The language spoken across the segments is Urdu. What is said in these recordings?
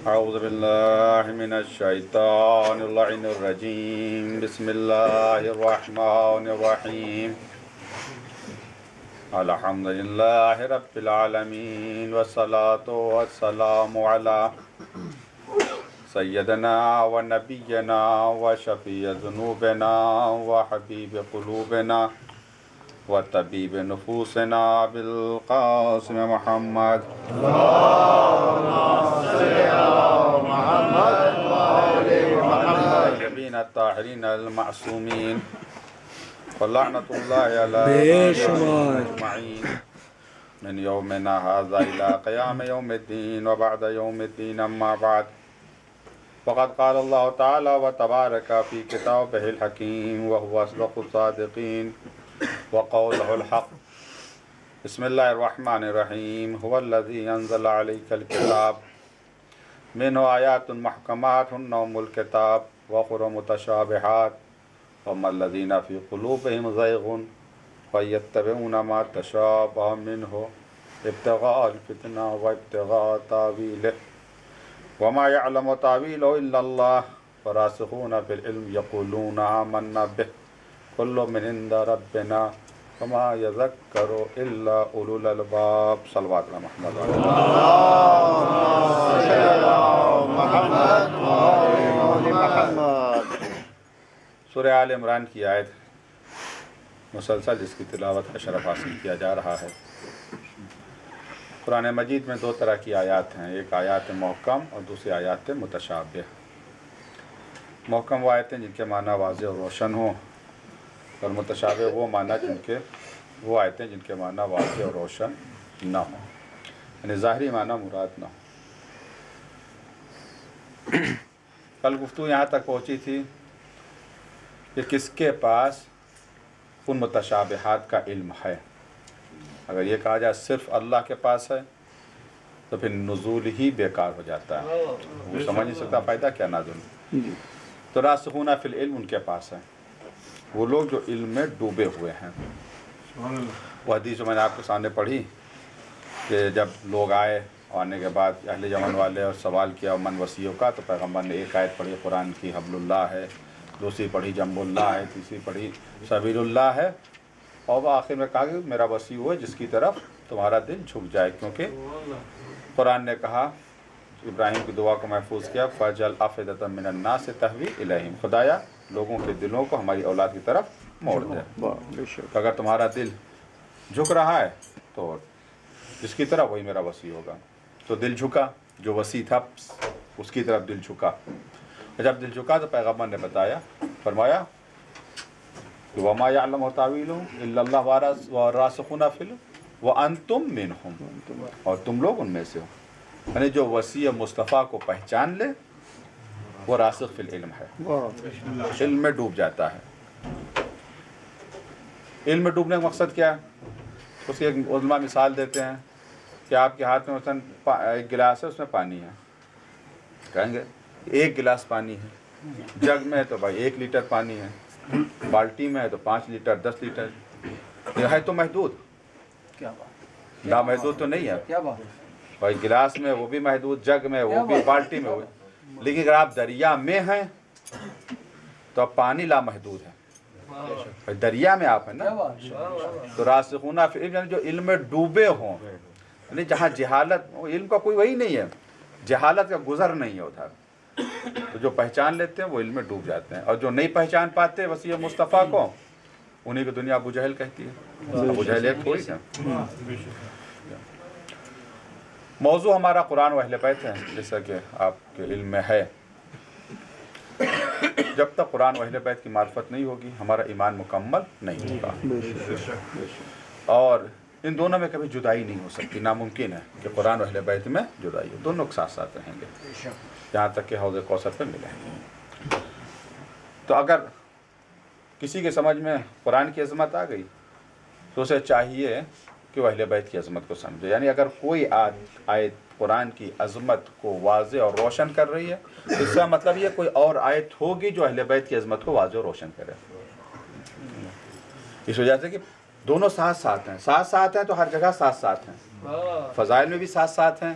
أعوذ بالله من الشيطان اللعين الرجيم بسم الله الرحمن الرحيم الحمد لله رب العالمين والصلاة والسلام على سيدنا ونبينا وشفيع ذنوبنا وحبيب قلوبنا وطبيب نفوسنا بالقاسم محمد الطيبين الطاهرين المعصومين ولعنة الله على أجمعين من يومنا هذا إلى قيام يوم الدين وبعد يوم الدين أما بعد فقد قال الله تعالى وتبارك في كتابه الحكيم وهو أصدق الصادقين وقوله الحق بسم الله الرحمن الرحيم هو الذي أنزل عليك الكتاب منه آيات محكمات هن أم الكتاب وأخر متشابهات وأما الذين في قلوبهم زيغ فيتبعون ما تشابه منه ابتغاء الفتنة وابتغاء تاويله وما يعلم تاويله إلا الله فراسخون في العلم يقولون آمنا به كل من عند ربنا وما يذكر إلا أولو الألباب صلوات على محمد سورہ آل عمران کی آیت مسلسل جس کی تلاوت کا شرف حاصل کیا جا رہا ہے۔ قرآن مجید میں دو طرح کی آیات ہیں، ایک آیات محکم اور دوسری آیات متشابہ۔ محکم وہ آیتیں جن کے معنی واضح اور روشن ہوں، اور متشابہ وہ آیتیں جن کے معنی واضح اور روشن نہ ہوں، یعنی ظاہری معنی مراد نہ ہو۔ کل گفتگو یہاں تک پہنچی تھی کہ کس کے پاس ان متشابہات کا علم ہے۔ اگر یہ کہا جائے صرف اللہ کے پاس ہے تو پھر نزول ہی بیکار ہو جاتا ہے، وہ سمجھ نہیں سکتا فائدہ کیا نازل۔ تو راسخون فی العلم ان کے پاس ہے، وہ لوگ جو علم میں ڈوبے ہوئے ہیں۔ وہ حدیث جو میں نے آپ کے سامنے پڑھی کہ جب لوگ آئے، آنے کے بعد اہل یمن والے اور سوال کیا من وسیع کا، تو پیغمبر نے ایک آیت پڑھی قرآن کی حبل اللہ ہے، دوسری پڑھی جنب اللہ ہے، تیسری پڑھی سبیل اللہ ہے، اور وہ آخر میں کہا کہ میرا وسیع ہے جس کی طرف تمہارا دل جھک جائے، کیونکہ قرآن نے کہا ابراہیم کی دعا کو محفوظ کیا فَجَعَلْ أَفْئِدَةً مِّنَ النَّاسِ تَهْوِي إِلَيْهِمْ، خدایا لوگوں کے دلوں کو ہماری اولاد کی طرف موڑ دے۔ اگر تمہارا دل جھک رہا ہے تو جس کی طرف وہی میرا وسیع ہوگا۔ تو دل جھکا، جو وسیع تھا اس کی طرف دل جھکا۔ جب دل جھکا تو پیغمبر نے بتایا، فرمایا کہ وَمَا يَعْلَمُ تَأْوِيلَهُ إِلَّا اللَّهُ وَالرَّاسِخُونَ فِي الْعِلْمِ وَأَنْتُمْ مِنْهُمْ، اور تم لوگ ان میں سے ہو۔ یعنی جو وسیع مصطفیٰ کو پہچان لے وہ راسخ فی العلم ہے، علم میں ڈوب جاتا ہے۔ علم میں ڈوبنے کا مقصد کیا ہے؟ اس کی ایک علماء مثال دیتے ہیں کہ آپ کے ہاتھ میں مثلا ایک گلاس ہے، اس میں پانی ہے، کہیں گے ایک گلاس پانی ہے، جگ میں ہے تو بھائی 1 لیٹر پانی ہے، بالٹی میں ہے تو 5 لیٹر 10 لیٹر، یہ ہے تو محدود، نامحدود تو نہیں ہے بھائی، گلاس میں وہ بھی محدود، جگ میں وہ بھی، بالٹی میں وہ بھی۔ لیکن اگر آپ دریا میں ہیں تو اب پانی لامحدود ہے، دریا میں آپ ہیں نا۔ تو راسخون فی العلم یعنی جو علم میں ڈوبے ہوں، یعنی جہاں جہالت، علم کا کوئی وہی نہیں ہے، جہالت کا گزر نہیں ہے ادھر، تو جو پہچان لیتے ہیں وہ علم میں ڈوب جاتے ہیں، اور جو نہیں پہچان پاتے وسیع مصطفیٰ کو، انہیں کو دنیا ابو جہل کہتی ہے۔ ابو جہل ایک تھوڑی ہے۔ موضوع ہمارا قرآن و اہل بیت ہے، جیسا کہ آپ کے علم میں ہے۔ جب تک قرآن و اہل بیت کی معرفت نہیں ہوگی ہمارا ایمان مکمل نہیں ہوگا، اور ان دونوں میں کبھی جدائی نہیں ہو سکتی، ناممکن ہے کہ قرآن و اہل بیت میں جدائی ہو، دونوں ساتھ ساتھ رہیں گے یہاں تک کہ حوض کوثر پہ ملیں گے۔ تو اگر کسی کے سمجھ میں قرآن کی عظمت آ گئی تو اسے چاہیے کہ وہ اہل بیت کی عظمت کو سمجھے، یعنی اگر کوئی آیت قرآن کی عظمت کو واضح اور روشن کر رہی ہے تو اس کا مطلب یہ کوئی اور آیت ہوگی جو اہل بیت کی عظمت کو واضح اور روشن کرے۔ اس وجہ سے کہ دونوں ساتھ ساتھ ہیں، ساتھ ساتھ ہیں تو ہر جگہ ساتھ ساتھ ہیں، فضائل میں بھی ساتھ ساتھ ہیں،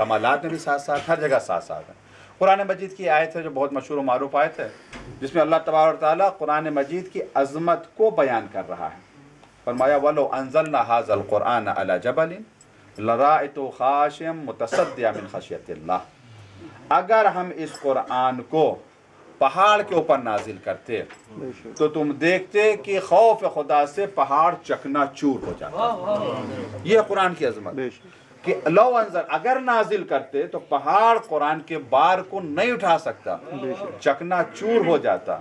کمالات میں بھی ساتھ ساتھ، ہر جگہ ساتھ ساتھ ہے۔ قرآن مجید کی آیت ہے جو بہت مشہور و معروف آیت ہے، جس میں اللہ تبارک و تعالیٰ قرآن مجید کی عظمت کو بیان کر رہا ہے۔ فرمایا وَلَوْ أَنزَلْنَا هَذَا الْقُرْآنَ عَلَى جَبَلٍ لَرَأَيْتَهُ خَاشِعًا مُتَصَدِّعًا مِنْ خَشْيَةِ اللَّهِ، اگر ہم اس قرآن کو پہاڑ کے اوپر نازل کرتے تو تم دیکھتے کہ خوف خدا سے پہاڑ چکنا چور ہو جاتا۔ یہ قرآن کی عظمت کہ لو انزل، اگر نازل کرتے تو پہاڑ قرآن کے بار کو نہیں اٹھا سکتا، چکنا چور ہو جاتا۔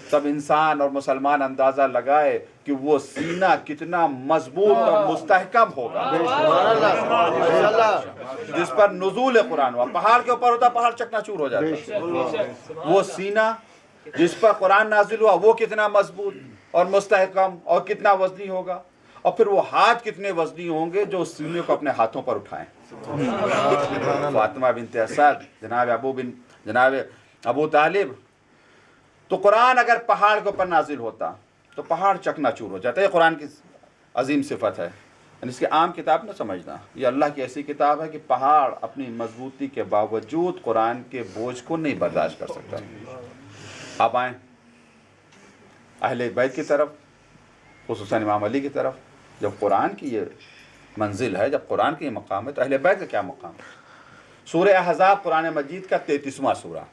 تب انسان اور مسلمان اندازہ لگائے کہ وہ سینہ کتنا مضبوط اور مستحکم ہوگا جس پر نزول قرآن ہوا۔ پہاڑ کے اوپر ہوتا، پہاڑ چکنا چور ہو جاتا۔ وہ سینہ جس پر قرآن نازل ہوا وہ کتنا مضبوط اور مستحکم اور کتنا وزنی ہوگا، اور پھر وہ ہاتھ کتنے وزنی ہوں گے جو اس سینے کو اپنے ہاتھوں پر اٹھائیں۔ فاطمہ بنت اسد، جناب ابو طالب، تو قرآن اگر پہاڑ کے اوپر نازل ہوتا تو پہاڑ چکنا چور ہو جاتا۔ یہ قرآن کی عظیم صفت ہے، یعنی اس کی عام کتاب نہ سمجھنا، یہ اللہ کی ایسی کتاب ہے کہ پہاڑ اپنی مضبوطی کے باوجود قرآن کے بوجھ کو نہیں برداشت کر سکتا۔ آپ آئیں اہل بیت کی طرف، خصوصاً امام علی کی طرف۔ جب قرآن کی یہ منزل ہے، جب قرآن کی یہ مقام ہے، تو اہل بیت کا کیا مقام ہے؟ سورہ احزاب قرآن مجید کا 33واں سورہ،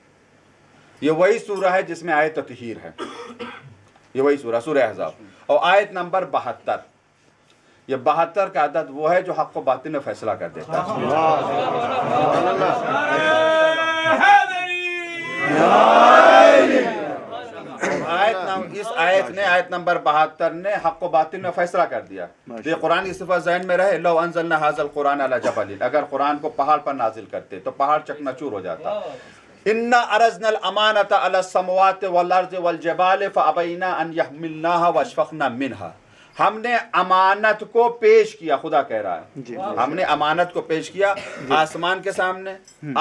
یہ وہی سورہ ہے جس میں آیت تطہیر ہے، یہ وہی سورہ احزاب، اور آیت نمبر 72۔ یہ 72 کا عدد وہ ہے جو حق و باطل میں فیصلہ کر دیتا ہے۔ اس آیت نمبر 72 نے حق و باطل میں فیصلہ کر دیا۔ یہ قرآن کی صفت ذہن میں رہے، لو انزلنا هذا القرآن على جبل، اگر قرآن کو پہاڑ پر نازل کرتے تو پہاڑ چکنا چور ہو جاتا۔ انا عرضنا الامانة على السماوات والارض والجبال فابینا ان يحملناها واشفقنا منها، ہم نے امانت کو پیش کیا، خدا کہہ رہا ہے ہم نے امانت کو پیش کیا آسمان کے سامنے،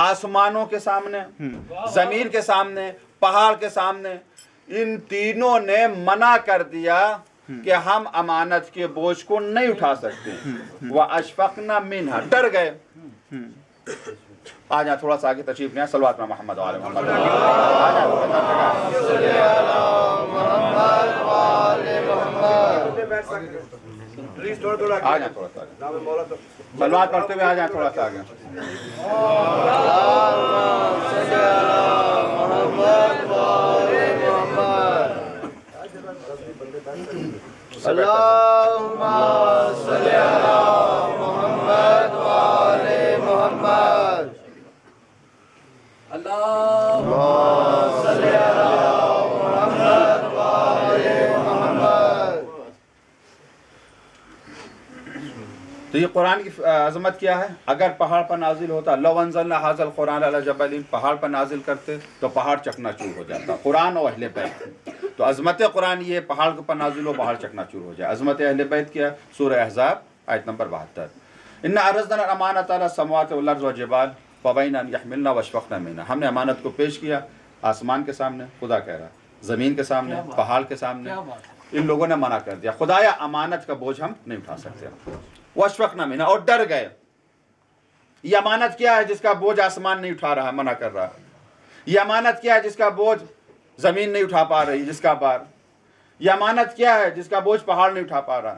آسمانوں کے سامنے، زمین کے سامنے، پہاڑ کے سامنے، ان تینوں نے منع کر دیا کہ ہم امانت کے بوجھ کو نہیں اٹھا سکتے۔ وَأَشْفَقْنَا مِنْهَا، ڈر گئے۔ آ جائیں تھوڑا سا آگے تشریف لیں، صلوات میں محمد وعلی محمد، آ جائیں تھوڑا سا صلوات پڑھتے ہوئے، آ جائیں تھوڑا سا آگے۔ اللہم صلی علی محمد وآل محمد، اللہم صلی علی محمد وآل محمد۔ تو یہ قرآن کی عظمت کیا ہے؟ اگر پہاڑ پر نازل ہوتا، لو انزلنا هذا القرآن على جبل، پہاڑ پر نازل کرتے تو پہاڑ چکنا چور ہو جاتا۔ قرآن اور اہل بیت، تو عظمت قرآن یہ پہاڑ کے اوپر نازل ہو، پہاڑ چکنا چور ہو جائے۔ عظمت اہل بیت کیا؟ سورہ احزاب آیت نمبر 72۔ انا عرضنا الامانة على السماوات والارض والجبال فابینا ان يحملنها واشفقنا منها، ہم نے امانت کو پیش کیا آسمان کے سامنے، خدا کہہ رہا، زمین کے سامنے، پہاڑ کے سامنے، ان لوگوں نے منع کر دیا، خدایا امانت کا بوجھ ہم نہیں اٹھا سکتے۔ واشفقنا منها، اور ڈر گئے۔ یہ امانت کیا ہے جس کا بوجھ آسمان نہیں اٹھا رہا، منع کر رہا۔ یہ امانت کیا ہے جس کا بوجھ زمین نہیں اٹھا پا رہی، جس کا بار۔ یہ امانت کیا ہے جس کا بوجھ پہاڑ نہیں اٹھا پا رہا۔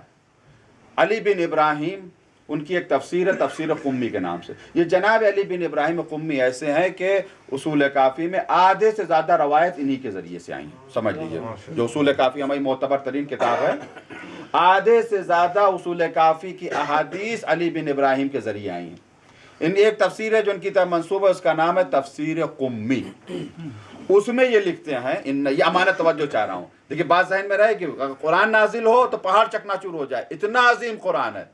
علی بن ابراہیم، ان کی ایک تفسیر ہے تفسیر قمی کے نام سے۔ یہ جناب علی بن ابراہیم قمی ایسے ہیں کہ اصول کافی میں آدھے سے زیادہ روایت انہی کے ذریعے سے آئی ہیں، سمجھ لیجئے۔ جو اصول کافی ہماری معتبر ترین کتاب ہے، آدھے سے زیادہ اصول کافی کی احادیث علی بن ابراہیم کے ذریعے آئی ہیں۔ ان ایک تفسیر ہے جو ان کی طرف منسوب ہے، اس کا نام ہے تفسیر قمی۔ اس میں یہ لکھتے ہیں، یہ امانت توجہ چاہ رہا ہوں، دیکھیے بات ذہن میں رہے کہ اگر قرآن نازل ہو تو پہاڑ چکنا چور ہو جائے، اتنا عظیم قرآن ہے۔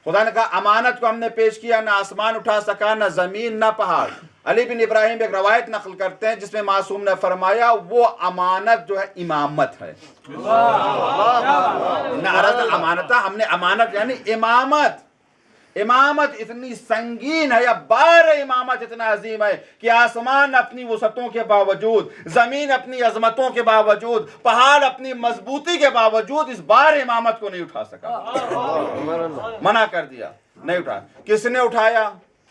خدا نے کہا امانت کو ہم نے پیش کیا، نہ آسمان اٹھا سکا، نہ زمین، نہ پہاڑ۔ علی بن ابراہیم ایک روایت نقل کرتے ہیں جس میں معصوم نے فرمایا وہ امانت جو ہے امامت ہے۔ نہ عرض امانتہ، ہم نے امانت یعنی امامت۔ امامت اتنی سنگین ہے، یا بار امامت اتنا عظیم ہے کہ آسمان اپنی وسعتوں کے باوجود، زمین اپنی عظمتوں کے باوجود، پہاڑ اپنی مضبوطی کے باوجود اس بار امامت کو نہیں اٹھا سکا، منع کر دیا، نہیں اٹھا۔ کس نے اٹھایا؟